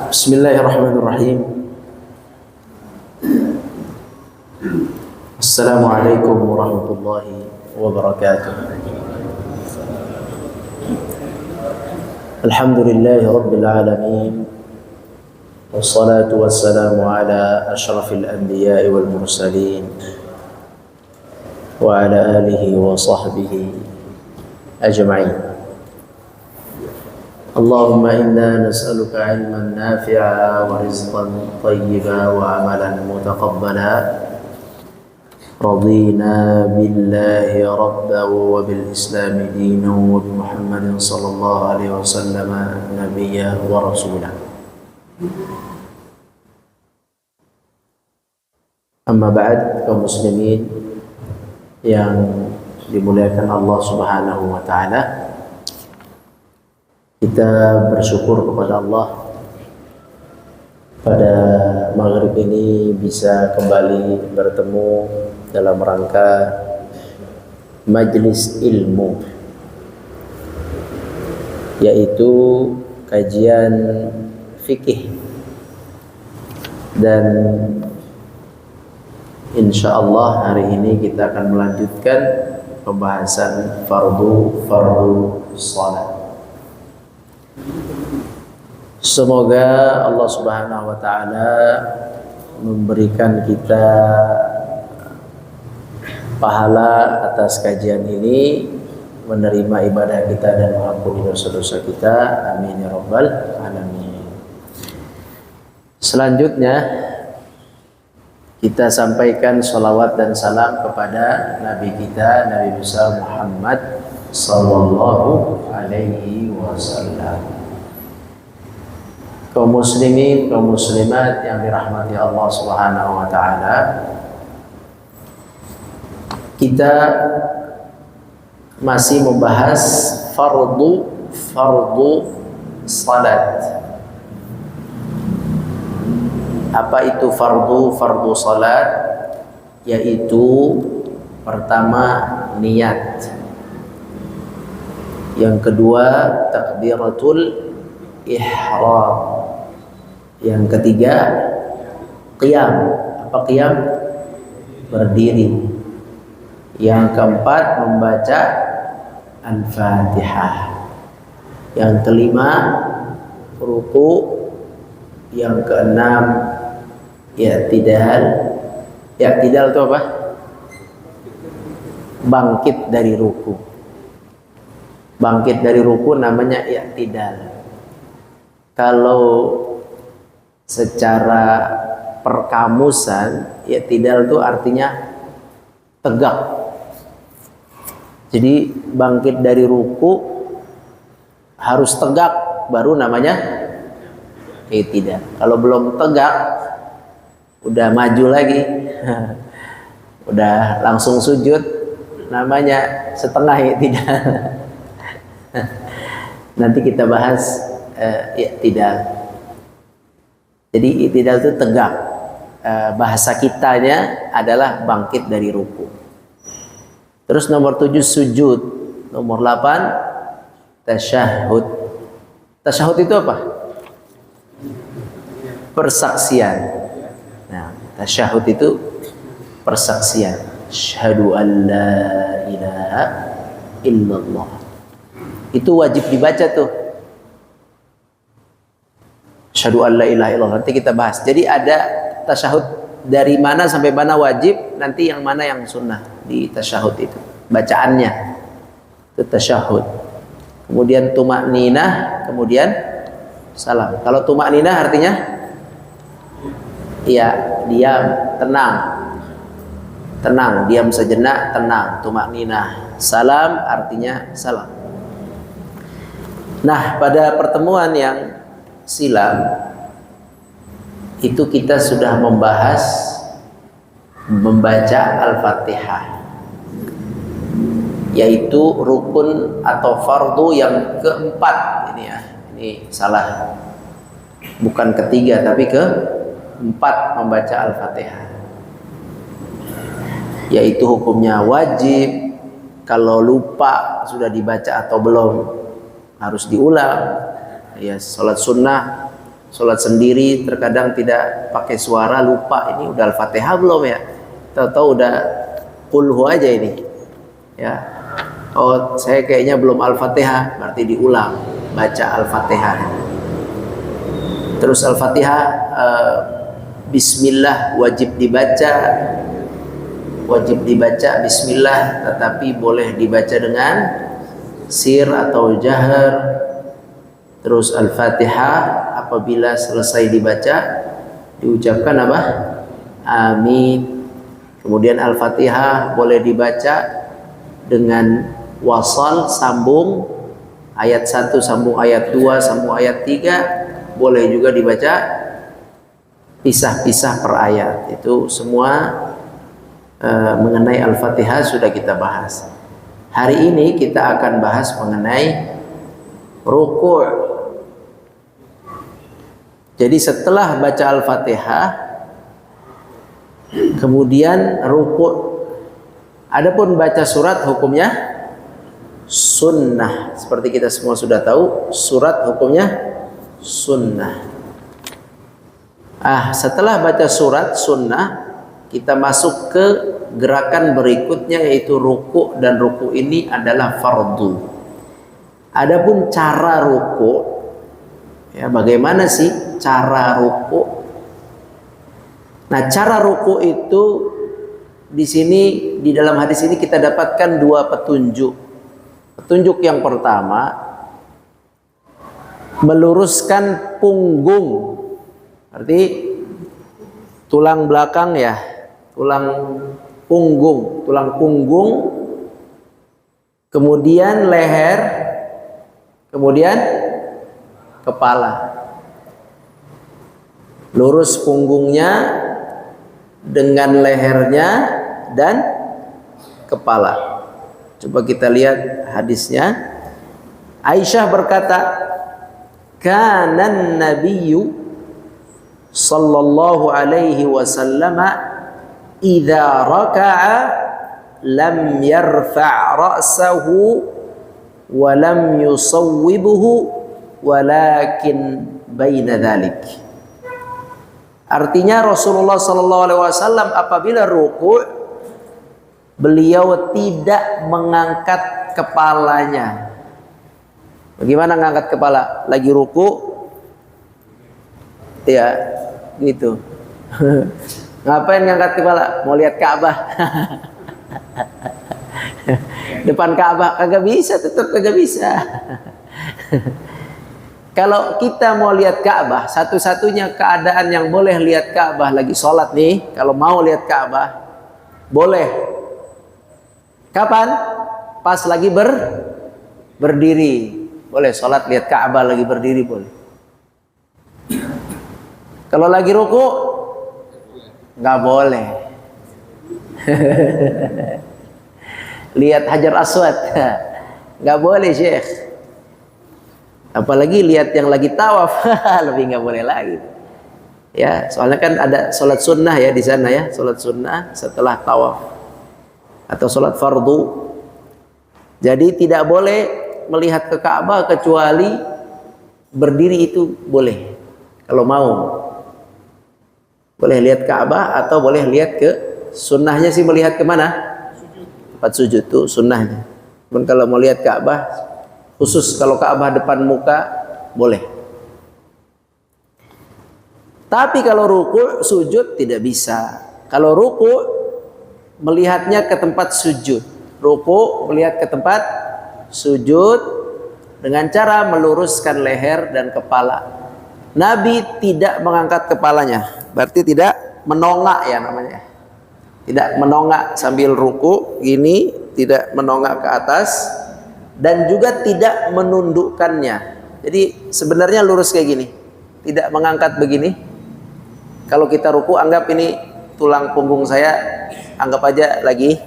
Bismillahirrahmanirrahim. Assalamualaikum warahmatullahi wabarakatuh. Alhamdulillahi rabbil alamin. Wassalatu wassalamu ala asyrafil anbiya'i wal mursalin wa ala alihi wa sahbihi ajma'in. اللهم إنا نسألك علما نافعا ورزقا طيبا وعملا متقبلا رضينا بالله ربا وبالإسلام دينا وبمحمد صلى الله عليه وسلم نبيا ورسولا. Amma ba'd, kaum muslimin yang dimuliakan Allah Subhanahu wa taala, kita bersyukur kepada Allah pada maghrib ini bisa kembali bertemu dalam rangka majlis ilmu, yaitu kajian fikih, dan insyaallah hari ini kita akan melanjutkan pembahasan fardu salat. Semoga Allah Subhanahu wa taala memberikan kita pahala atas kajian ini, menerima ibadah kita dan mengampuni dosa-dosa kita. Amin ya rabbal alamin. Selanjutnya kita sampaikan salawat dan salam kepada Nabi kita, Nabi besar Muhammad sallallahu alaihi wasallam. Kaum muslimin, kaum muslimat yang dirahmati Allah Subhanahu wa taala, kita masih membahas fardu salat. Apa itu fardu salat? Yaitu pertama niat, yang kedua takbiratul ihram, yang ketiga qiyam. Apa qiyam? Berdiri. Yang keempat membaca Al-Fatihah. Yang kelima ruku. Yang keenam i'tidal. I'tidal itu apa? Bangkit dari ruku. Bangkit dari ruku namanya i'tidal. Kalau secara perkamusan, i'tidal itu artinya tegak. Jadi bangkit dari ruku harus tegak, baru namanya i'tidal. Kalau belum tegak, udah maju lagi, udah langsung sujud, namanya setengah i'tidal. Nanti kita bahas i'tidal. Jadi i'tidal itu tegak. Bahasa kitanya adalah bangkit dari ruku. Terus nomor 7 sujud. Nomor 8 tasyahud. Tasyahud itu apa? Persaksian. Nah, tasyahud itu persaksian. Asyhadu an la ilaha illallah. Itu wajib dibaca tuh. Asyhadu an la ilaha illallah. Nanti kita bahas. Jadi ada tasyahud dari mana sampai mana wajib, nanti yang mana yang sunnah di tasyahud itu. Bacaannya itu tasyahud. Kemudian tumakninah, kemudian salam. Kalau tumakninah artinya ya diam, tenang. Tenang, diam sejenak, tenang, tumakninah. Salam artinya salam. Nah, pada pertemuan yang silam itu kita sudah membahas membaca Al-Fatihah, yaitu rukun atau fardu yang keempat. Ini ya, ini salah, bukan ketiga tapi keempat membaca Al-Fatihah, yaitu hukumnya wajib. Kalau lupa sudah dibaca atau belum, harus diulang. Ya, salat sunnah sholat sendiri terkadang tidak pakai suara, lupa ini udah Al-Fatihah belum ya, tahu-tahu udah qulhu aja ini ya. Oh saya kayaknya belum Al-Fatihah, berarti diulang baca Al-Fatihah. Terus Al-Fatihah Bismillah wajib dibaca Bismillah, tetapi boleh dibaca dengan sir atau jahar. Terus Al-Fatihah apabila selesai dibaca diucapkan apa? Amin. Kemudian Al-Fatihah boleh dibaca dengan wasal, sambung ayat 1 sambung ayat 2 sambung ayat 3, boleh juga dibaca pisah-pisah per ayat. Itu semua mengenai Al-Fatihah sudah kita bahas. Hari ini kita akan bahas mengenai ruku'. Jadi setelah baca Al-Fatihah kemudian ruku'. Adapun baca surat hukumnya sunnah. Seperti kita semua sudah tahu, surat hukumnya sunnah. Setelah baca surat sunnah, kita masuk ke gerakan berikutnya, yaitu ruku', dan ruku' ini adalah fardu. Adapun cara ruku', ya bagaimana sih cara ruku'? Nah, cara ruku' itu di sini, di dalam hadis ini kita dapatkan dua petunjuk. Petunjuk yang pertama, meluruskan punggung. Arti tulang belakang ya, tulang punggung, kemudian leher, kemudian kepala. Lurus punggungnya dengan lehernya dan kepala. Coba kita lihat hadisnya. Aisyah berkata, kanan nabiyyu sallallahu alaihi wasallam idza raka'a lam yarfa' ra'sahu wa lam yusawwibuhu walakin baina dzalik. Artinya Rasulullah sallallahu alaihi wasallam apabila ruku' beliau tidak mengangkat kepalanya. Bagaimana ngangkat kepala? Lagi ruku' ya gitu. Ngapain ngangkat kepala? Mau lihat Ka'bah. Depan Ka'bah kagak bisa, tetap kagak bisa. Kalau kita mau lihat Ka'bah, satu-satunya keadaan yang boleh lihat Ka'bah lagi sholat nih, kalau mau lihat Ka'bah, boleh. Kapan? Pas lagi berdiri. Boleh sholat lihat Ka'bah lagi berdiri, boleh. Kalau lagi ruku, nggak boleh. Lihat Hajar Aswad, nggak boleh Syekh. Apalagi lihat yang lagi tawaf, lebih nggak boleh lagi. Ya, soalnya kan ada sholat sunnah ya di sana ya, sholat sunnah setelah tawaf atau sholat fardu. Jadi tidak boleh melihat ke Ka'bah kecuali berdiri, itu boleh. Kalau mau, boleh lihat Ka'bah atau boleh lihat ke sunnahnya sih, melihat kemana? Tempat sujud tuh sunnahnya. Cuman kalau mau lihat Ka'bah, khusus kalau Ka'bah depan muka boleh. Tapi kalau ruku' sujud tidak bisa. Kalau ruku' melihatnya ke tempat sujud. Ruku' melihat ke tempat sujud dengan cara meluruskan leher dan kepala. Nabi tidak mengangkat kepalanya. Berarti tidak menongak ya namanya. Tidak menongak sambil ruku' gini, tidak menongak ke atas. Dan juga tidak menundukkannya. Jadi sebenarnya lurus kayak gini, tidak mengangkat begini. Kalau kita ruku, anggap ini tulang punggung saya, anggap aja lagi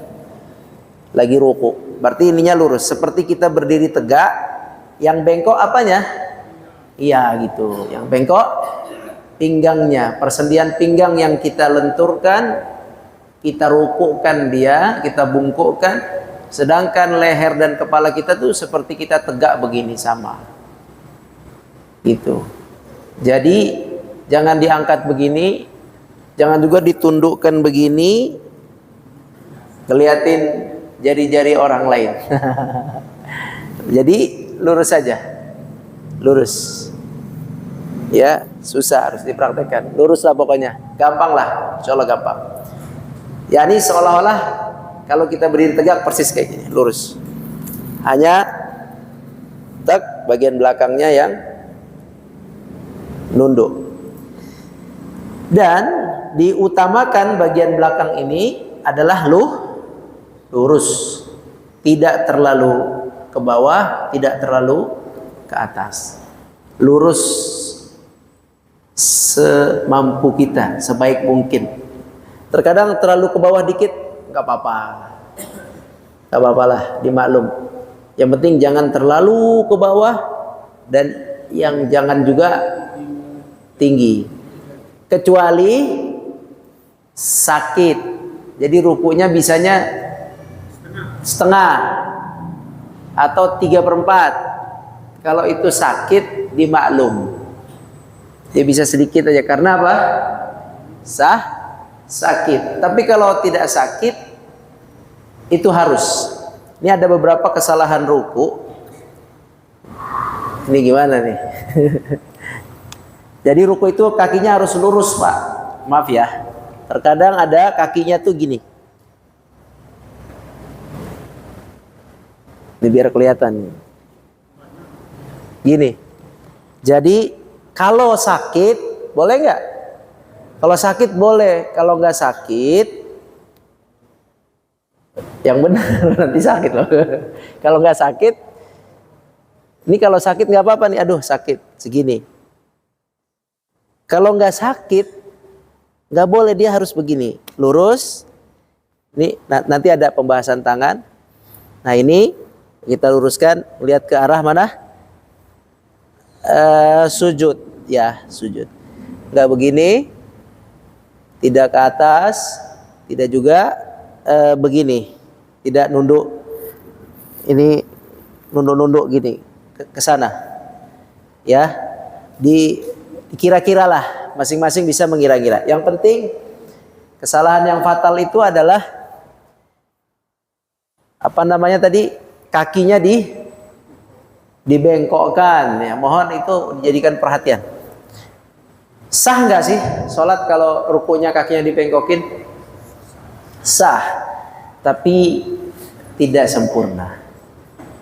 ruku. Berarti ininya lurus. Seperti kita berdiri tegak, yang bengkok apanya? Iya gitu. Yang bengkok pinggangnya, persendian pinggang yang kita lenturkan, kita rukukan dia, kita bungkukkan. Sedangkan leher dan kepala kita tuh seperti kita tegak begini sama. Gitu. Jadi jangan diangkat begini, jangan juga ditundukkan begini, ngeliatin jari-jari orang lain. Jadi lurus saja, lurus. Ya, susah, harus dipraktekkan. Lurus lah pokoknya, gampang lah, insya Allah gampang. Ya ini seolah-olah kalau kita berdiri tegak persis kayak gini, lurus. Hanya tak bagian belakangnya yang nunduk. Dan diutamakan bagian belakang ini adalah lurus, tidak terlalu ke bawah, tidak terlalu ke atas. Lurus semampu kita, sebaik mungkin. Terkadang terlalu ke bawah dikit, nggak apa-apa, nggak apa-apa lah, dimaklum. Yang penting jangan terlalu ke bawah dan yang jangan juga tinggi. Kecuali sakit, jadi rukunya bisanya setengah atau 3/4. Kalau itu sakit dimaklum, dia bisa sedikit aja. Karena apa? Sakit. Tapi kalau tidak sakit itu harus. Ini ada beberapa kesalahan ruku. Ini gimana nih? Jadi ruku itu kakinya harus lurus, Pak. Maaf ya. Terkadang ada kakinya tuh gini. Ini biar kelihatan. Gini. Jadi kalau sakit boleh nggak? Kalau sakit boleh. Kalau nggak sakit, yang benar nanti sakit loh. Kalau nggak sakit, ini kalau sakit nggak apa-apa nih. Aduh sakit segini. Kalau nggak sakit, nggak boleh, dia harus begini, lurus. Ini nanti ada pembahasan tangan. Nah ini kita luruskan, lihat ke arah mana? Sujud, ya sujud. Nggak begini, tidak ke atas, tidak juga begini, tidak nunduk. Ini nunduk-nunduk gini ke sana, ya. Dikira-kira lah, masing-masing bisa mengira-kira. Yang penting kesalahan yang fatal itu adalah apa namanya tadi, kakinya dibengkokkan. Ya, mohon itu dijadikan perhatian. Sah nggak sih sholat kalau rukunya kakinya dibengkokin? Sah, tapi tidak sempurna.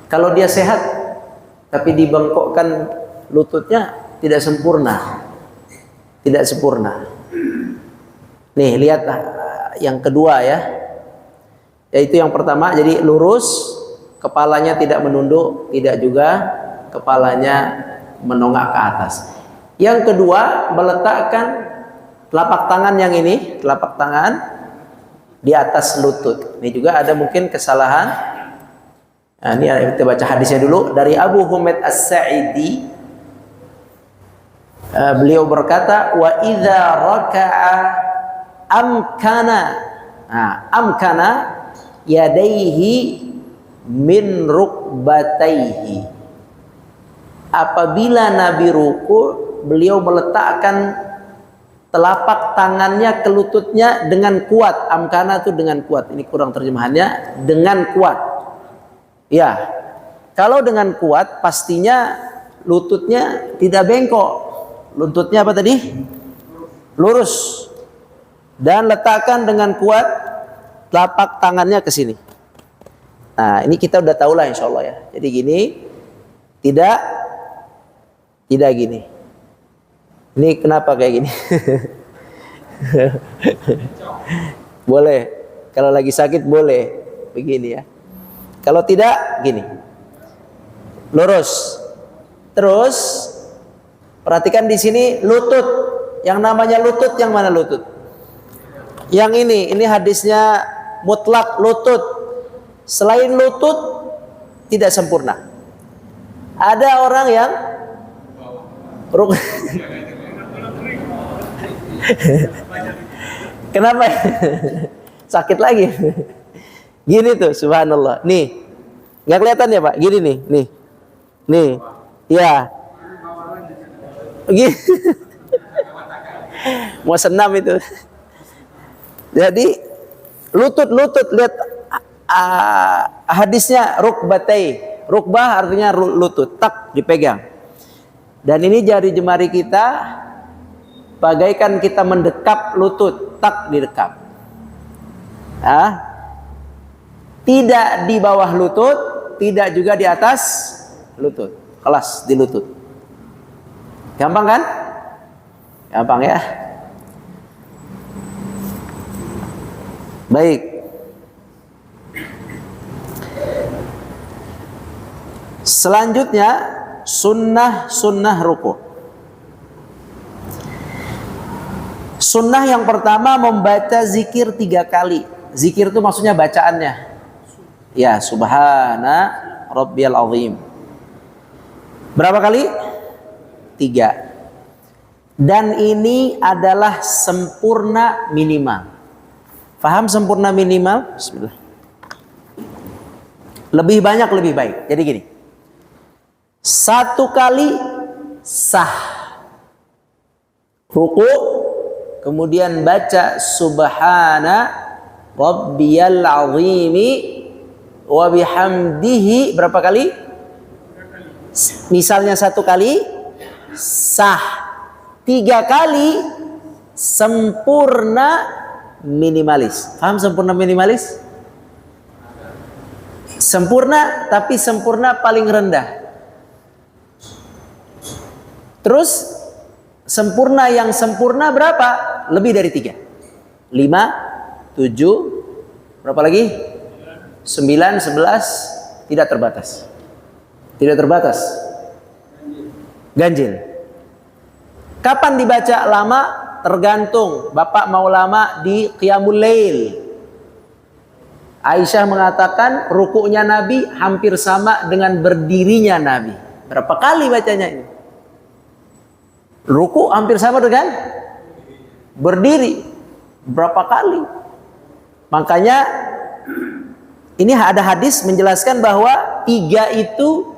Kalau dia sehat tapi dibengkokkan lututnya, tidak sempurna. Tidak sempurna. Nih lihat yang kedua ya. Yaitu yang pertama, jadi lurus, kepalanya tidak menunduk, tidak juga kepalanya menonggak ke atas. Yang kedua, meletakkan telapak tangan yang ini, telapak tangan di atas lutut. Ini juga ada mungkin kesalahan. Nah, ini kita baca hadisnya dulu dari Abu Humaid As-Sa'idi. Beliau berkata, wa idza raka'a amkana. Nah, amkana yadaihi min rukbataihi. Apabila Nabi ruku, beliau meletakkan telapak tangannya ke lututnya dengan kuat. Amkana itu dengan kuat. Ini kurang terjemahannya, dengan kuat. Ya, kalau dengan kuat pastinya lututnya tidak bengkok. Lututnya apa tadi? Lurus. Dan letakkan dengan kuat telapak tangannya ke sini. Nah, ini kita udah tahu lah insya Allah ya. Jadi gini, tidak gini. Ini kenapa kayak gini? Boleh. Kalau lagi sakit boleh begini ya. Kalau tidak gini. Lurus. Terus perhatikan di sini lutut. Yang namanya lutut yang mana lutut? Yang ini hadisnya mutlak lutut. Selain lutut tidak sempurna. Ada orang yang kenapa? Sakit lagi. Gini tuh, subhanallah. Nih, nggak kelihatan ya Pak? Gini nih. Ya. Begitu. Mau senam itu. Jadi lutut lihat hadisnya rukbatai. Rukbah artinya lutut, tak dipegang. Dan ini jari jemari kita bagaikan kita mendekap lutut, tak didekap. Tidak di bawah lutut, tidak juga di atas lutut. Kelas di lutut. Gampang kan? Gampang ya. Baik. Selanjutnya sunnah ruku. Sunnah yang pertama membaca zikir 3 kali. Zikir itu maksudnya bacaannya. Ya, subhana rabbiyal azim. Berapa kali? 3. Dan ini adalah sempurna minimal. Faham sempurna minimal? Bismillah. Lebih banyak lebih baik. Jadi gini. 1 kali sah. Ruku, kemudian baca subhana rabbiyal azimi wa bihamdihi berapa kali? Misalnya 1 kali sah. 3 kali sempurna minimalis. Paham sempurna minimalis? Sempurna, tapi sempurna paling rendah. Terus sempurna yang sempurna berapa? Lebih dari 3. 5, 7, berapa lagi? 9, 11, tidak terbatas. Tidak terbatas. Ganjil. Kapan dibaca lama? Tergantung. Bapak mau lama di Qiyamul Lail. Aisyah mengatakan rukuknya Nabi hampir sama dengan berdirinya Nabi. Berapa kali bacanya ini? Ruku hampir sama dengan berdiri. Berapa kali? Makanya ini ada hadis menjelaskan bahwa 3 itu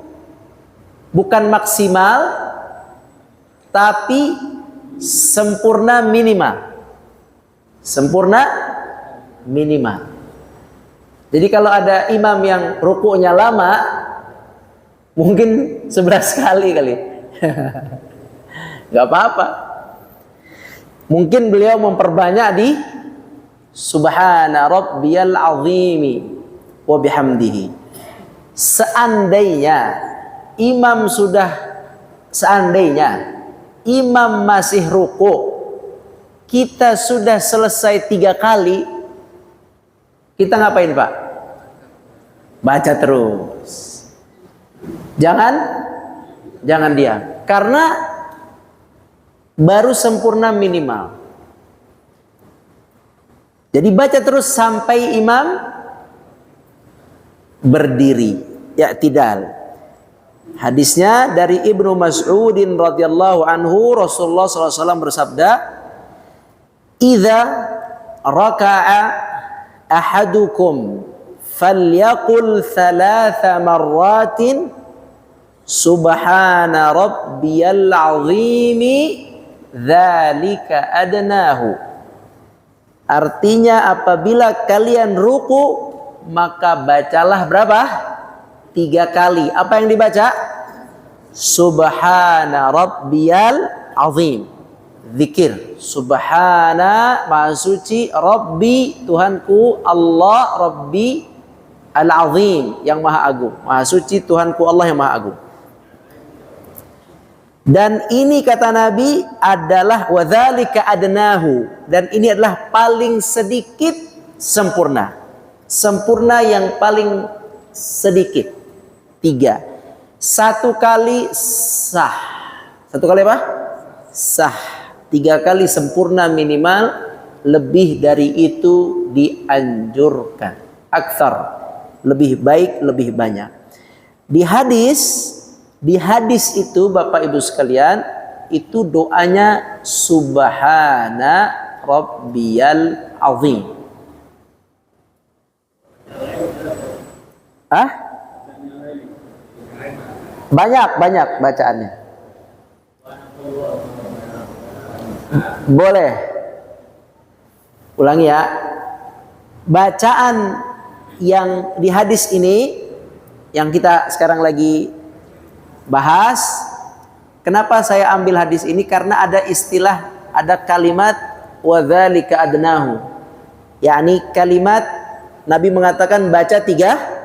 bukan maksimal, tapi sempurna minimal. Sempurna minimal. Jadi kalau ada imam yang rukuknya lama, mungkin 11 kali. Gak apa-apa. Mungkin beliau memperbanyak di subhana rabbiyal azimi wa bihamdihi. Seandainya imam masih ruku, kita sudah selesai 3 kali, kita ngapain Pak? Baca terus. Jangan diam. Karena baru sempurna minimal. Jadi baca terus sampai imam berdiri, i'tidal. Hadisnya dari Ibnu Mas'udin radhiyallahu anhu, Rasulullah SAW bersabda, "Idza raka'a ahadukum falyaqul 3 marratin subhana rabbiyal azimi dzalika adnahu." Artinya apabila kalian ruku, maka bacalah berapa? 3 kali. Apa yang dibaca? Subhana rabbiyal azim. Zikir. Subhana, maha suci, Rabbi, Tuhanku, Allah, Rabbi al-azim, yang maha agung. Maha suci Tuhanku Allah yang maha agung. Dan ini kata Nabi adalah wadzalika adnahu, dan ini adalah paling sedikit sempurna. Sempurna yang paling sedikit. 3. 1 kali sah. 1 kali apa? Sah. 3 kali sempurna minimal. Lebih dari itu dianjurkan. Aktsar. Lebih baik, lebih banyak. Di hadis itu Bapak Ibu sekalian, itu doanya subhana rabbiyal azim. Banyak bacaannya. Boleh. Ulangi ya. Bacaan yang di hadis ini yang kita sekarang lagi bahas, kenapa saya ambil hadis ini? Karena ada istilah, ada kalimat wadzalika adnahu. Yakni kalimat Nabi mengatakan baca 3.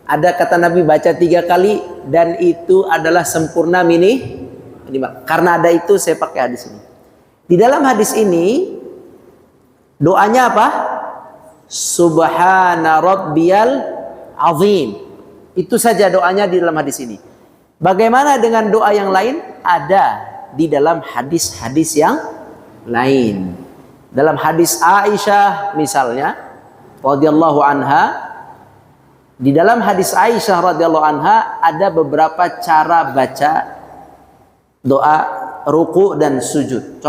Ada kata Nabi baca 3 kali dan itu adalah sempurna minimal. Karena ada itu saya pakai hadis ini. Di dalam hadis ini doanya apa? Subhana rabbiyal azim. Itu saja doanya di dalam hadis ini. Bagaimana dengan doa yang lain? Ada di dalam hadis-hadis yang lain. Dalam hadis Aisyah misalnya radhiyallahu anha, di dalam hadis Aisyah radhiyallahu anha ada beberapa cara baca doa ruku dan sujud.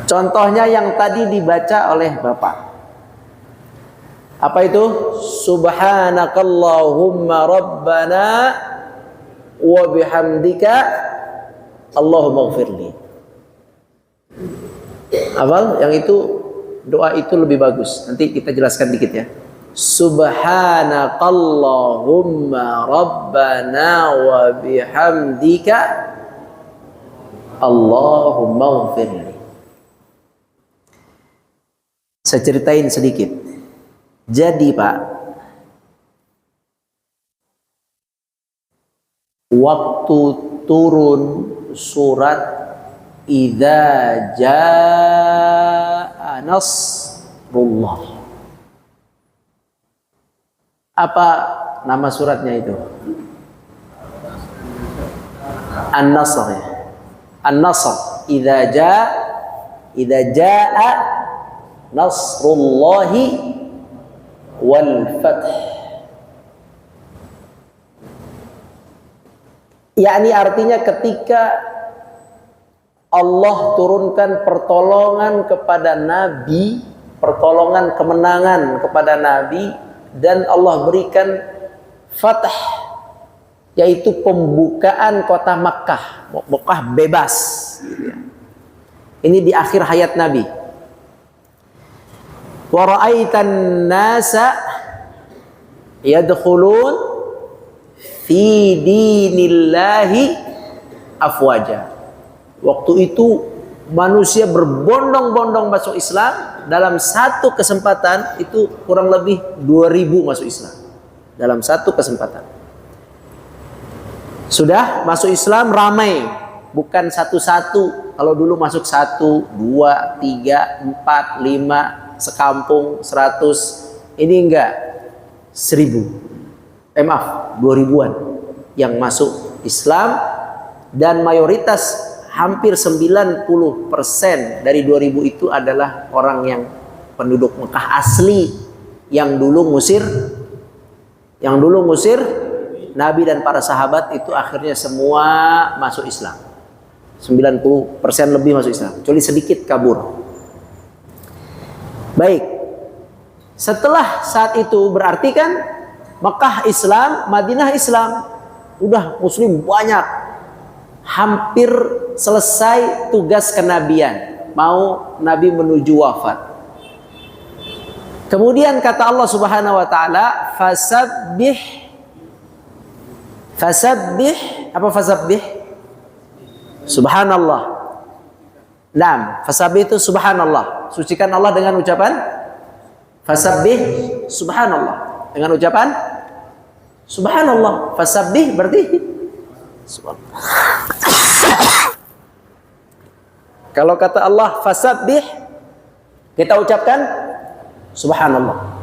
Contohnya yang tadi dibaca oleh Bapak. Apa itu? Subhanakallahumma rabbana wa bihamdika Allahumma ighfirli. Hafal? Yang itu doa itu lebih bagus. Nanti kita jelaskan dikit ya. Subhanakallahumma rabbana wa bihamdika Allahumma ighfirli. Saya ceritain sedikit. Jadi Pak, waktu turun surat Idza jaa nasrullah, apa nama suratnya itu? An-Nasr ya. An-Nasr. Idza jaa nasrullahi wal fath. Yakni artinya ketika Allah turunkan pertolongan kepada Nabi, pertolongan kemenangan kepada Nabi, dan Allah berikan fath, yaitu pembukaan kota Makkah. Makkah bebas. Ini di akhir hayat Nabi. Wa ra'aitan nasa yadkhulun fi dinillahi afwaja. Waktu itu manusia berbondong-bondong masuk Islam. Dalam satu kesempatan itu kurang lebih 2000 masuk Islam. Dalam satu kesempatan. Sudah masuk Islam ramai. Bukan satu-satu. Kalau dulu masuk 1, 2, 3, 4, 5, sekampung, 100. Ini enggak. 1000. Maaf, 2000-an yang masuk Islam. Dan mayoritas hampir 90% dari 2000 itu adalah orang yang penduduk Mekah asli yang dulu ngusir Nabi dan para sahabat. Itu akhirnya semua masuk Islam. 90% lebih masuk Islam, kecuali sedikit kabur. Baik. Setelah saat itu berarti kan Mekah Islam, Madinah Islam, udah muslim banyak. Hampir selesai tugas kenabian, mau Nabi menuju wafat. Kemudian kata Allah Subhanahu wa taala, fasabbih. Apa fasabbih? Subhanallah. Naam, fasabbih itu subhanallah. Sucikan Allah dengan ucapan fasabbih subhanallah. Dengan ucapan subhanallah. Fasabbih berarti subhanallah. Kalau kata Allah fasabbih, kita ucapkan subhanallah.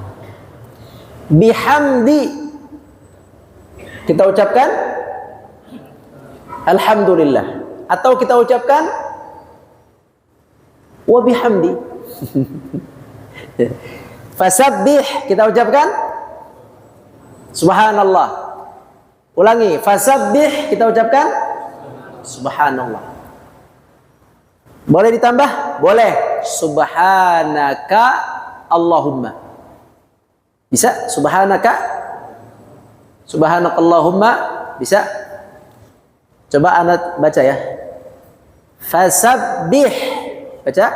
Bihamdi, kita ucapkan alhamdulillah. Atau kita ucapkan wa bihamdi. Fasabbih, kita ucapkan subhanallah. Ulangi, fasabbih, kita ucapkan subhanallah. Boleh ditambah? Boleh. Subhanaka Allahumma. Bisa? Subhanaka. Subhanakallahumma. Bisa? Coba anak baca ya. Fasabbih. Baca.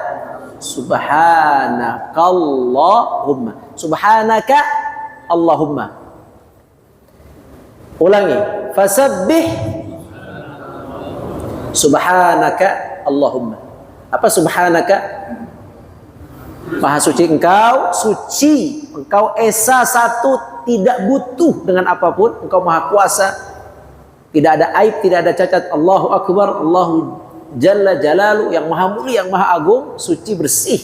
Subhanakallahumma. Subhanaka Allahumma. Ulangi. Fasabbih. Subhanaka Allahumma. Apa subhanaka? Maha suci engkau, suci. Engkau esa satu, tidak butuh dengan apapun. Engkau maha kuasa. Tidak ada aib, tidak ada cacat. Allahu Akbar, Allahu Jalla Jalalu, yang maha mulia, yang maha agung, suci, bersih.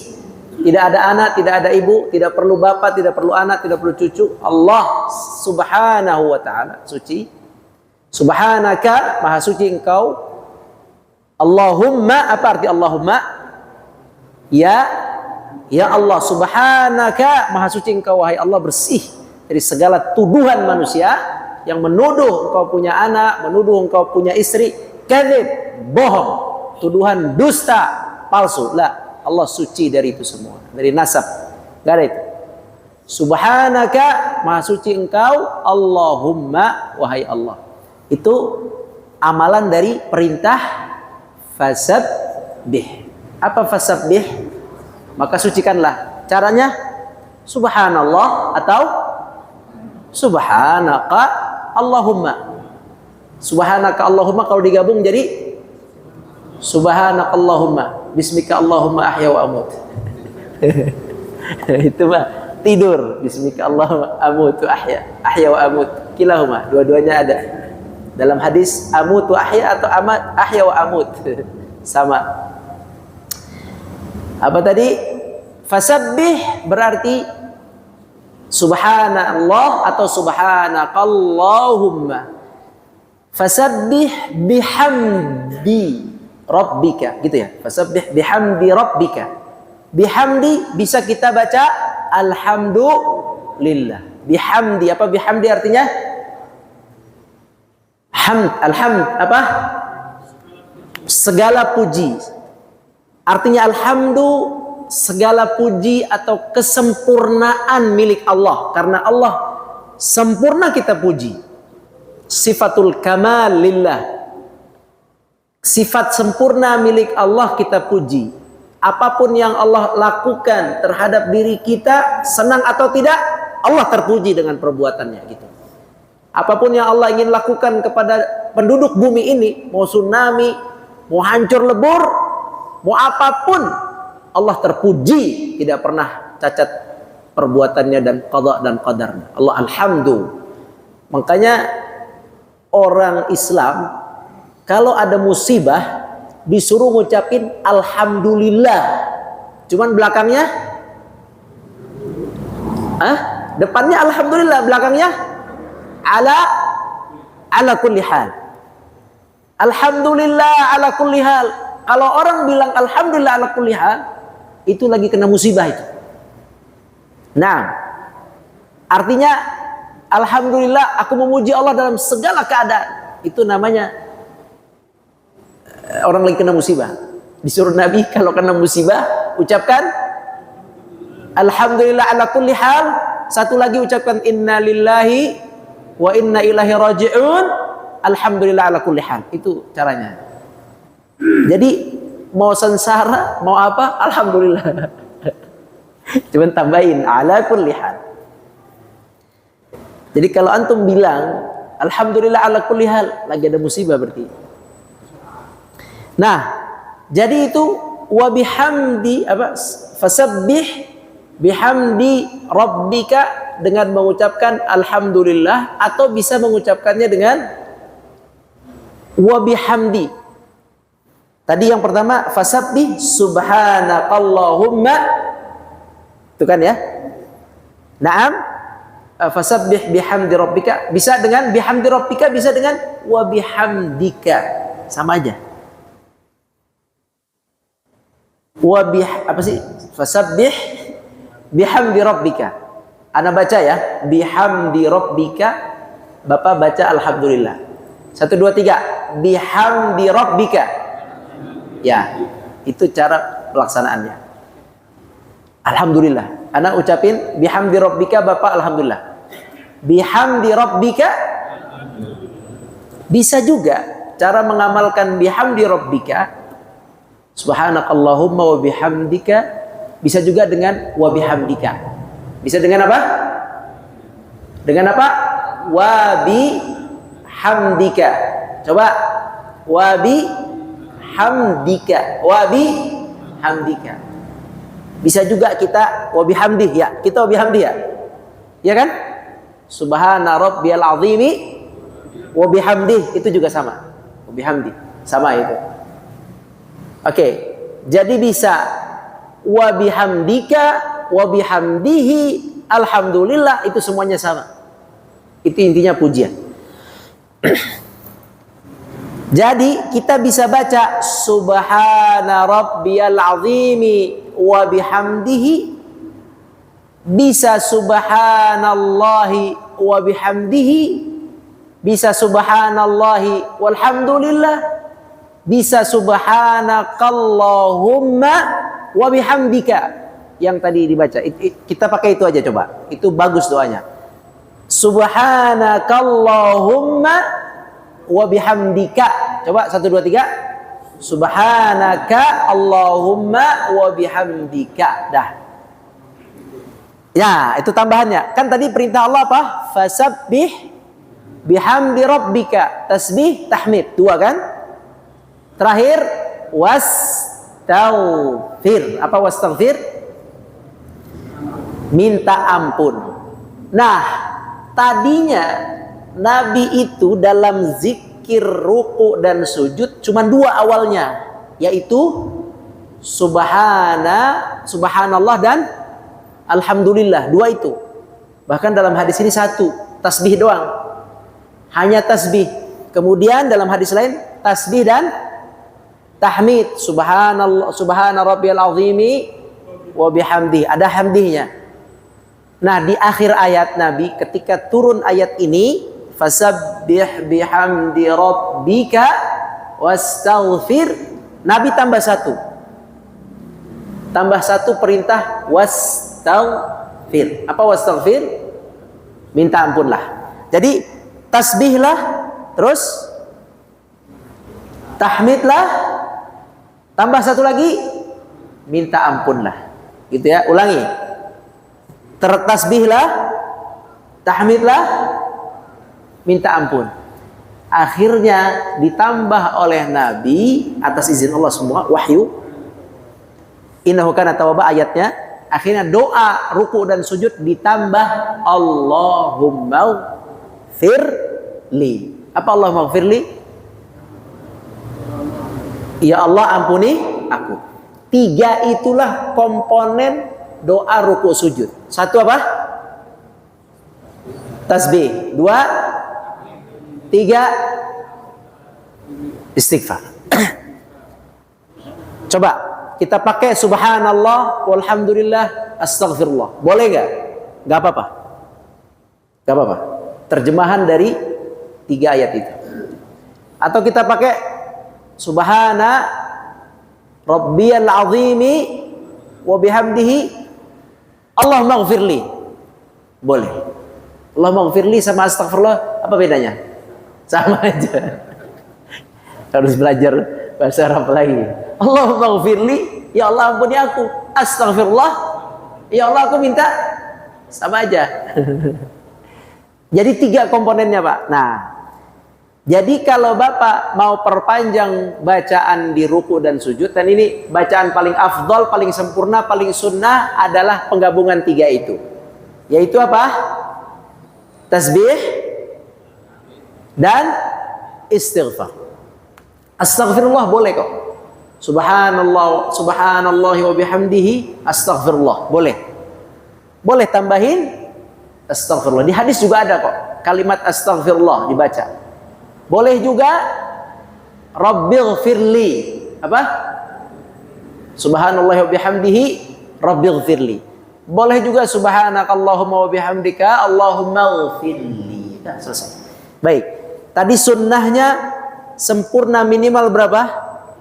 Tidak ada anak, tidak ada ibu, tidak perlu bapak, tidak perlu anak, tidak perlu cucu. Allah subhanahu wa ta'ala, suci. Subhanaka, maha suci engkau. Allahumma, apa arti Allahumma? Ya Allah, subhanaka, maha suci engkau, wahai Allah, bersih dari segala tuduhan manusia yang menuduh engkau punya anak, menuduh engkau punya istri, kadzib, bohong, tuduhan dusta, palsu. La, Allah suci dari itu semua, dari nasab. Enggak ada itu. Subhanaka, maha suci engkau, Allahumma, wahai Allah. Itu amalan dari perintah fasabbih. Apa fasabbih? Maka sucikanlah. Caranya subhanallah atau subhanaka Allahumma. Subhanaka Allahumma kalau digabung jadi subhanaka Allahumma. Bismika Allahumma ahya wa amut. Itu mah tidur. Bismika Allahumma amutu ahya wa amut. Kilahuma, dua-duanya ada. Dalam hadis amutu ahya atau ahya wa amut. Sama. Apa tadi? Fasabbih berarti subhanallah atau subhanakallahumma. Fasabbih bihamdi rabbika, gitu ya. Fasabbih bihamdi rabbika. Bihamdi bisa kita baca alhamdulillah. Bihamdi, apa bihamdi artinya? Hamd, alhamd, apa? Segala puji. Artinya alhamdu, segala puji atau kesempurnaan milik Allah. Karena Allah sempurna kita puji. Sifatul kamal lillah. Sifat sempurna milik Allah kita puji. Apapun yang Allah lakukan terhadap diri kita, senang atau tidak, Allah terpuji dengan perbuatannya gitu. Apapun yang Allah ingin lakukan kepada penduduk bumi ini, mau tsunami, mau hancur lebur, mau apapun, Allah terpuji, tidak pernah cacat perbuatannya dan qada dan qadarnya. Allah alhamdulillah. Makanya orang Islam kalau ada musibah disuruh ngucapin alhamdulillah. Cuman belakangnya depannya alhamdulillah, belakangnya ala kulli hal. Alhamdulillah ala kulli hal. Kalau orang bilang alhamdulillah ala kulli hal, itu lagi kena musibah itu. Nah, artinya alhamdulillah aku memuji Allah dalam segala keadaan. Itu namanya orang lagi kena musibah. Disuruh Nabi kalau kena musibah ucapkan alhamdulillah ala kulli hal. Satu lagi ucapkan inna lillahi wa inna ilaihi raji'un. Alhamdulillah ala kulli hal. Itu caranya. Jadi mau sengsara, mau apa? Alhamdulillah. Cuman tambahin ala kulli hal. Jadi kalau antum bilang alhamdulillah ala kulli hal, lagi ada musibah berarti. Nah, jadi itu wa bihamdi apa? Fasabbih bihamdi rabbika, dengan mengucapkan alhamdulillah, atau bisa mengucapkannya dengan wa bihamdi. Tadi yang pertama fasabbih subhanakallahumma, itu kan ya. Naam, fasabbih bihamdi rabbika, bisa dengan bihamdi rabbika, bisa dengan wa bihamdika, sama aja. Apa sih? Fasabbih bihamdi rabbika. Ana baca ya, bihamdi rabbika. Bapak baca alhamdulillah. 1 2 3. Bihamdi rabbika. Ya, itu cara pelaksanaannya. Alhamdulillah. Ana ucapin bihamdi rabbika, Bapak alhamdulillah. Bihamdi rabbika. Bisa juga cara mengamalkan bihamdi rabbika, subhanakallahumma wa bihamdika, bisa juga dengan wa bihamdika. Bisa dengan apa? Dengan apa? Wa bihamdika. Coba. Wa bihamdika. Wa bihamdika. Bisa juga kita wa bihamdih ya. Kita wa bihamdih ya. Ya kan? Subhana rabbiyal azimi wa bihamdih, itu juga sama. Wa bihamdih. Sama itu. Oke. Jadi bisa wa bihamdika wa bihamdihi alhamdulillah, itu semuanya sama. Itu intinya pujian. Jadi kita bisa baca subhana rabbiyal azimi wa bihamdihi, bisa subhanallahi wa bihamdihi, bisa subhanallahi walhamdulillah, bisa subhanakallahumma wa bihamdika. Yang tadi dibaca, kita pakai itu aja coba. Itu bagus doanya. Subhanakallahumma wa bihamdika. Coba 1 2 3. Subhanaka Allahumma wa bihamdika. Dah. Ya, itu tambahannya. Kan tadi perintah Allah apa? Fasabbih bihamdi rabbika. Tasbih, tahmid. 2 kan? Terakhir wastaghfir. Apa wastaghfir? Minta ampun. Nah, tadinya Nabi itu dalam zikir ruku dan sujud cuma 2 awalnya, yaitu subhanallah dan alhamdulillah, 2 itu. Bahkan dalam hadis ini 1, tasbih doang. Hanya tasbih. Kemudian dalam hadis lain tasbih dan tahmid. Subhanallah, subhana rabbiyal azimi wa bihamdi. Ada hamdihnya. Nah, di akhir ayat Nabi ketika turun ayat ini, fasabbih bihamdi rabbika wastaghfir, Nabi tambah 1. Tambah 1 perintah wastaghfir. Apa wastaghfir? Minta ampunlah. Jadi tasbihlah, terus tahmidlah, tambah 1 lagi minta ampunlah. Gitu ya, ulangi. Tertasbihlah, tahmidlah, minta ampun. Akhirnya ditambah oleh Nabi atas izin Allah semua, wahyu. Innahu kana tawwaba ayatnya. Akhirnya doa ruku dan sujud ditambah Allahumma firli. Apa Allahumma firli? Ya Allah ampuni aku. 3 itulah komponen doa ruku sujud. 1 apa? Tasbih. 2, 3 istighfar. Coba kita pakai subhanallah walhamdulillah astaghfirullah. Boleh nggak? Nggak apa-apa. Nggak apa-apa. Terjemahan dari 3 ayat itu. Atau kita pakai subhana rabbiyal azimi wa bihamdihi Allahumma ghfirli. Boleh. Allahumma ghfirli sama astagfirullah, apa bedanya? Sama aja. Harus belajar bahasa Arab lagi. Allahumma ghfirli, ya Allah ampuni aku. Astagfirullah, ya Allah aku minta. Sama aja. Jadi 3 komponennya, Pak. Nah, jadi kalau Bapak mau perpanjang bacaan di ruku dan sujud, dan ini bacaan paling afdol, paling sempurna, paling sunnah adalah penggabungan 3 itu. Yaitu apa? Tasbih dan istighfar. Astaghfirullah boleh kok. Subhanallah, subhanallah wa bihamdihi astaghfirullah. Boleh. Boleh tambahin astaghfirullah. Di hadis juga ada kok kalimat astaghfirullah dibaca. Boleh juga Rabbighfirli. Apa? Subhanallah wa bihamdihi Rabbighfirli. Boleh juga subhanakallahumma wa bihamdika Allahumma ghfirli. Nah, selesai. Baik. Tadi sunnahnya sempurna minimal berapa?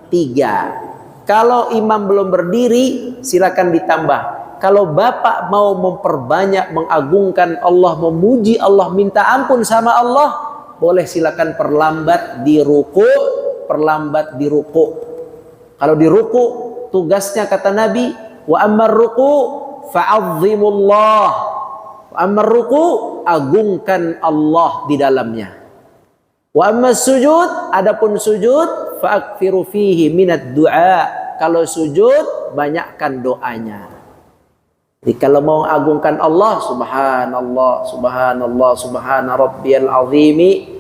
3. Kalau imam belum berdiri, silakan ditambah. Kalau Bapak mau memperbanyak, mengagungkan Allah, memuji Allah, minta ampun sama Allah, boleh silakan perlambat di ruku, perlambat di ruku. Kalau di ruku tugasnya kata Nabi, wa ammar ruku fa'azzimullah. Wa ammar ruku, agungkan Allah di dalamnya. Wa ammas sujud, adapun sujud fa'akfiru fihi minad du'a. Kalau sujud banyakkan doanya. Jadi kalau mau agungkan Allah, subhanallah, subhanallah, subhana rabbiyal azimi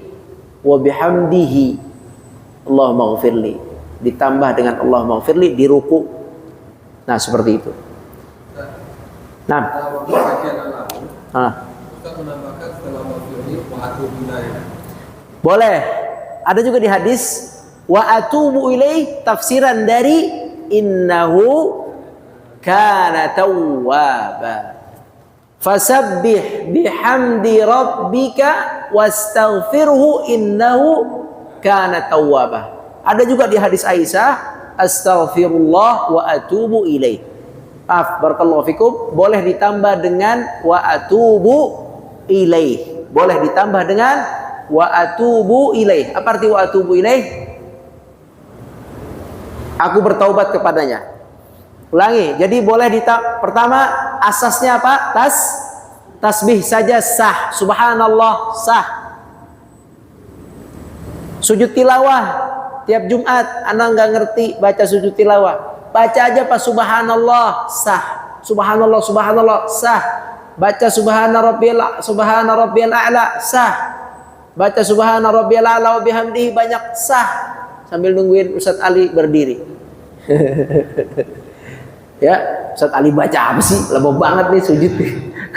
wa bihamdihi Allahumma ghfirli. Ditambah dengan Allahumma ghfirli di ruku. Nah, seperti itu. Nah. Boleh. Ada juga di hadis wa atubu ilaih, tafsiran dari innahu kana tawwaba fasabbih bihamdi rabbika wastaghfirhu innahu kana tawwaba. Ada juga di hadis Aisyah, astaghfirullah wa atubu ilaih. Maaf, barakallahu fikum, boleh ditambah dengan wa atubu ilaih. Boleh ditambah dengan wa atubu ilaih. Apa arti wa atubu ilaih? Aku bertaubat kepadanya. Ulangi. Jadi boleh pertama asasnya apa? Tasbih saja sah. Subhanallah sah. Sujud tilawah tiap Jumat, anak nggak ngerti baca sujud tilawah, baca aja pas subhanallah sah. Subhanallah subhanallah sah. Baca subhana rabbiyal a'la sah. Baca subhana rabbiyal a'la wa bihamdihi banyak sah. Sambil nungguin Ustadz Ali berdiri. Ya, Ustadz Ali baca apa sih? Lama banget nih sujud.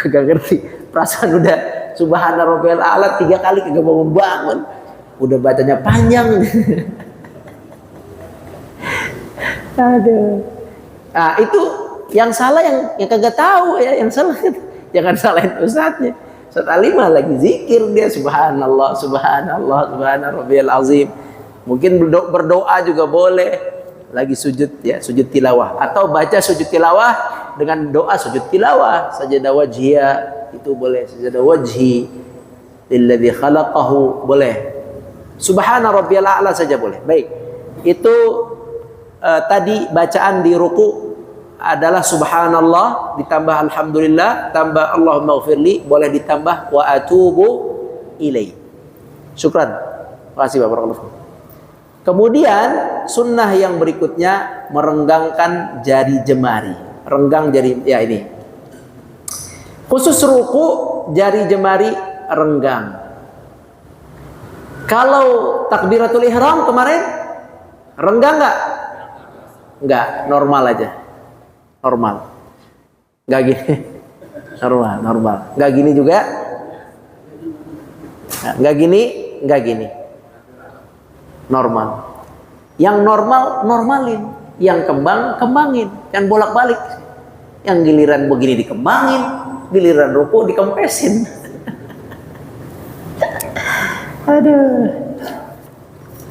Kagak ngerti. Perasaan udah subhana rabbiyal a'la 3 kali kagak bangun. Udah bacanya panjang. Aduh. Nah, itu yang salah yang kagak tahu ya, yang salah. Jangan salahin Ustadznya. Ustadz Ali mah lagi zikir dia subhanallah, subhanallah, subhana rabbiyal azim. Mungkin berdoa juga boleh, lagi sujud ya, sujud tilawah, atau baca sujud tilawah dengan doa sujud tilawah, sajadah wajhiyah itu boleh, sajadah wajhi lilladzi khalaqahu boleh, subhana rabbiyal a'la saja boleh. Baik, itu tadi bacaan di ruku adalah subhanallah ditambah alhamdulillah tambah Allahumma ghfirli, boleh ditambah wa atubu ilaihi. Syukran, terima kasih Bapak. Kemudian sunnah yang berikutnya merenggangkan jari jemari. Renggang jari, ya ini. Khusus ruku jari jemari renggang. Kalau takbiratul ihram kemarin renggang nggak? Nggak, normal aja. Normal. Nggak gini. Normal. Nggak gini juga. Nggak gini, nggak gini. Normal. Yang normal normalin, yang kembang kembangin, kan bolak-balik. Yang giliran begini dikembangin, giliran ruku dikempesin. Aduh.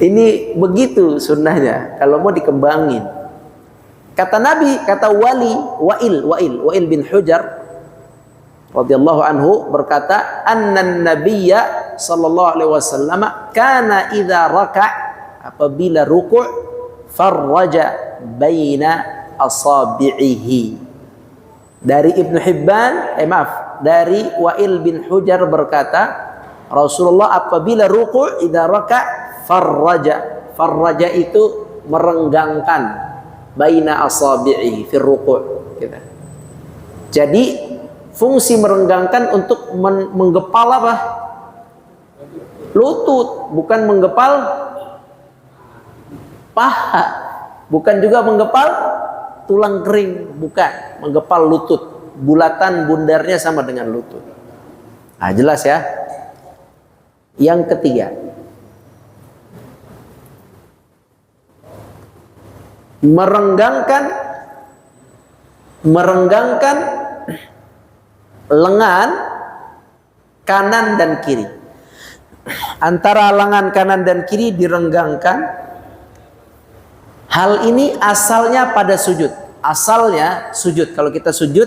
Ini begitu sunnahnya kalau mau dikembangin. Kata Nabi, kata Wa'il bin Hujar radhiyallahu anhu berkata, annan nabiyya sallallahu alaihi wasallam kana idza raka', apabila ruku' farraja baina asabi'ihi. Dari Ibnu Hibban, dari Wa'il bin Hujar berkata, Rasulullah apabila ruku' idza raka' farraja itu merenggangkan baina asabi'ihi fi ruku', gitu. Jadi fungsi merenggangkan untuk menggepal apa? Lutut, bukan menggepal paha, bukan juga menggepal tulang kering, bukan, menggepal lutut. Bulatan bundarnya sama dengan lutut. Nah, jelas ya. Yang ketiga, merenggangkan lengan kanan dan kiri. Antara lengan kanan dan kiri direnggangkan. Hal ini asalnya pada sujud. Asalnya sujud. Kalau kita sujud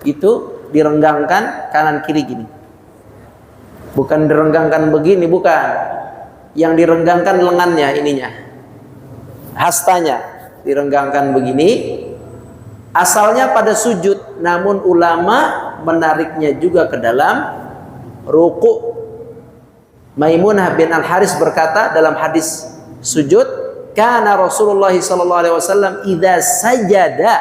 itu direnggangkan kanan kiri gini. Bukan direnggangkan begini, bukan. Yang direnggangkan lengannya ininya. Hastanya direnggangkan begini. Asalnya pada sujud, namun ulama menariknya juga ke dalam ruku'. Maimunah bin Al-Haris berkata dalam hadis sujud, kana Rasulullah sallallahu alaihi wasallam idza sajada,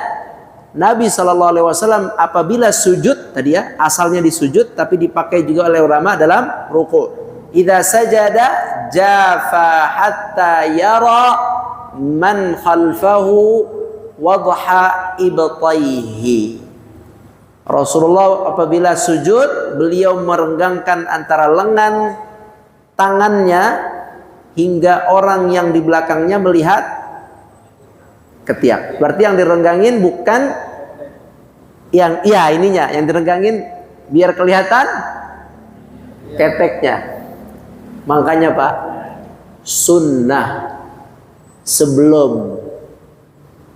Nabi sallallahu alaihi wasallam apabila sujud, tadi ya asalnya di sujud tapi dipakai juga oleh ulama dalam ruku'. Idza sajada jafa hatta yara man khalfahu wadha ibtaihi. Rasulullah apabila sujud, beliau merenggangkan antara lengan tangannya hingga orang yang di belakangnya melihat ketiak. Berarti yang direnggangin bukan yang ininya, yang direnggangin biar kelihatan keteknya. Makanya Pak, sunnah sebelum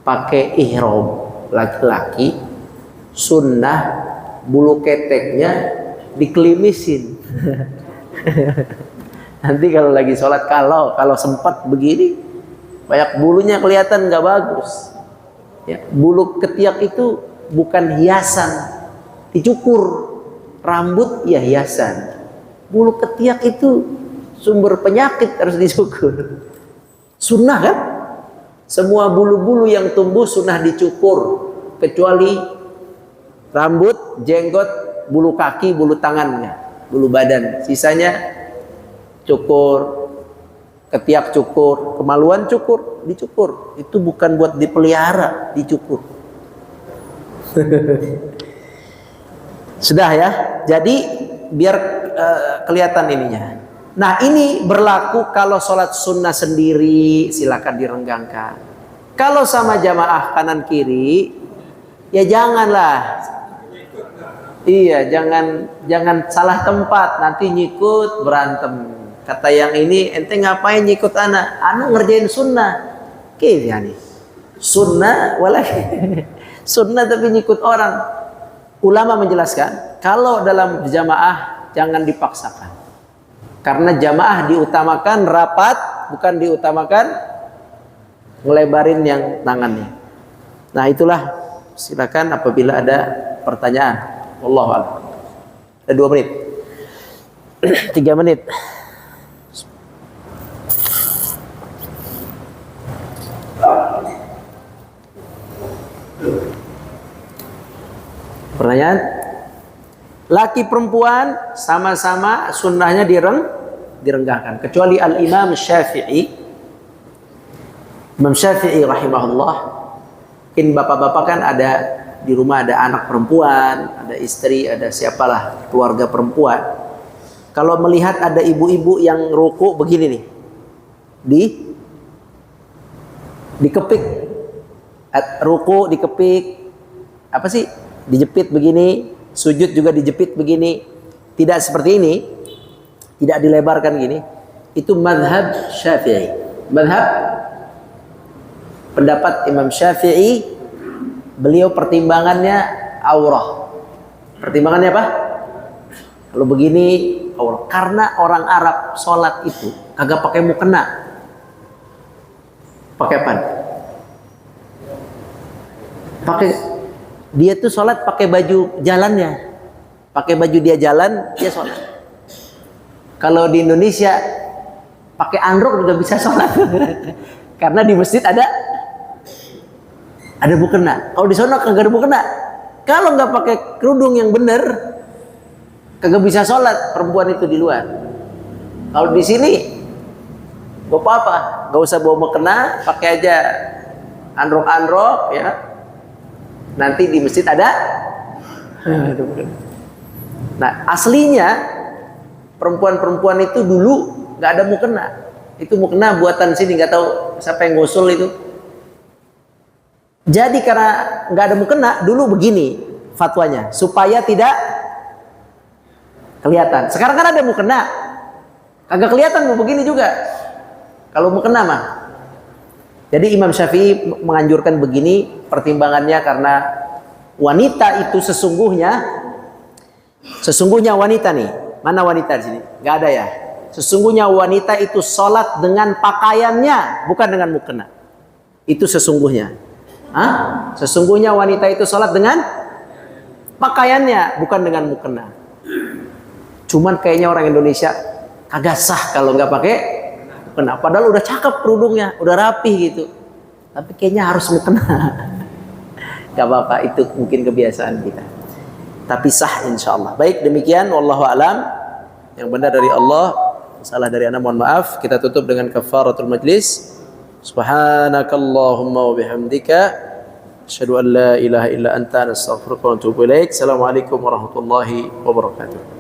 pakai ihram laki-laki, sunnah bulu keteknya dikelimisin. Nanti kalau lagi sholat, kalau sempat begini, banyak bulunya kelihatan nggak bagus. Ya, bulu ketiak itu bukan hiasan, dicukur. Rambut ya hiasan. Bulu ketiak itu sumber penyakit, harus dicukur. Sunnah kan? Semua bulu-bulu yang tumbuh sunnah dicukur, kecuali rambut, jenggot, bulu kaki, bulu tangannya, bulu badan. Sisanya cukur, ketiak cukur, kemaluan cukur, dicukur. Itu bukan buat dipelihara, dicukur. Sudah ya. Jadi biar kelihatan ininya. Nah ini berlaku kalau sholat sunnah sendiri, silakan direnggangkan. Kalau sama jamaah kanan kiri, ya janganlah. Iya, jangan salah tempat, nanti nyikut berantem. Kata yang ini, ente ngapain nyikut anak? Anak ngerjain sunnah. Kayaknya nih, sunnah walaupun sunnah tapi nyikut orang. Ulama menjelaskan, kalau dalam jamaah jangan dipaksakan. Karena jamaah diutamakan rapat, bukan diutamakan ngelebarin yang tangannya. Nah itulah, silakan apabila ada pertanyaan. Wallahu a'lam. Ada 2 menit. 3 menit. Pertanyaan, laki perempuan sama-sama sunnahnya direnggangkan, kecuali Al-Imam Syafi'i. Imam Syafi'i rahimahullah, mungkin bapak-bapak kan ada di rumah, ada anak perempuan, ada istri, ada siapalah keluarga perempuan. Kalau melihat ada ibu-ibu yang ruku begini nih, dikepik, ruku dikepik, apa sih? Dijepit begini, sujud juga dijepit begini. Tidak seperti ini, tidak dilebarkan gini. Itu mazhab Syafi'i. Mazhab pendapat Imam Syafi'i, beliau pertimbangannya aurah. Pertimbangannya apa? Kalau begini aurah. Karena orang Arab sholat itu kagak pakai mukena. Pakai apa? Pakai, dia tuh sholat pakai baju jalannya, pakai baju dia jalan, dia sholat. Kalau di Indonesia pakai androk juga bisa sholat, karena di masjid ada mukena. Kalau di sana kagak ada mukena. Kalau nggak pakai kerudung yang bener, kagak bisa sholat perempuan itu di luar. Kalau di sini, gak apa-apa, nggak usah bawa mukena, pakai aja androk-androk ya. Nanti di masjid ada. Nah aslinya perempuan-perempuan itu dulu nggak ada mukena. Itu mukena buatan sini, nggak tahu siapa yang ngusul itu. Jadi karena nggak ada mukena, dulu begini fatwanya, supaya tidak kelihatan. Sekarang kan ada mukena, kagak kelihatan mau begini juga. Kalau mukena mah. Jadi Imam Syafi'i menganjurkan begini, pertimbangannya karena wanita itu sesungguhnya wanita nih, Mana wanita di sini? Nggak ada ya. Sesungguhnya wanita itu sholat dengan pakaiannya, bukan dengan mukena. Itu sesungguhnya. Hah? Sesungguhnya wanita itu sholat dengan pakaiannya, bukan dengan mukena. Cuman kayaknya orang Indonesia kagak sah kalau nggak pakai mukena. Padahal udah cakep kerudungnya, udah rapih gitu. Tapi kayaknya harus mukena. Gak apa-apa, itu mungkin kebiasaan kita. Tapi sah insya Allah. Baik, demikian. Wallahu a'lam. Yang benar dari Allah, salah dari ana mohon maaf. Kita tutup dengan kafaratul majlis. Subhanakallahumma wa bihamdika asyhadu an la ilaha illa anta nastaghfiruka wa atubu ilaik. Assalamualaikum warahmatullahi wabarakatuh.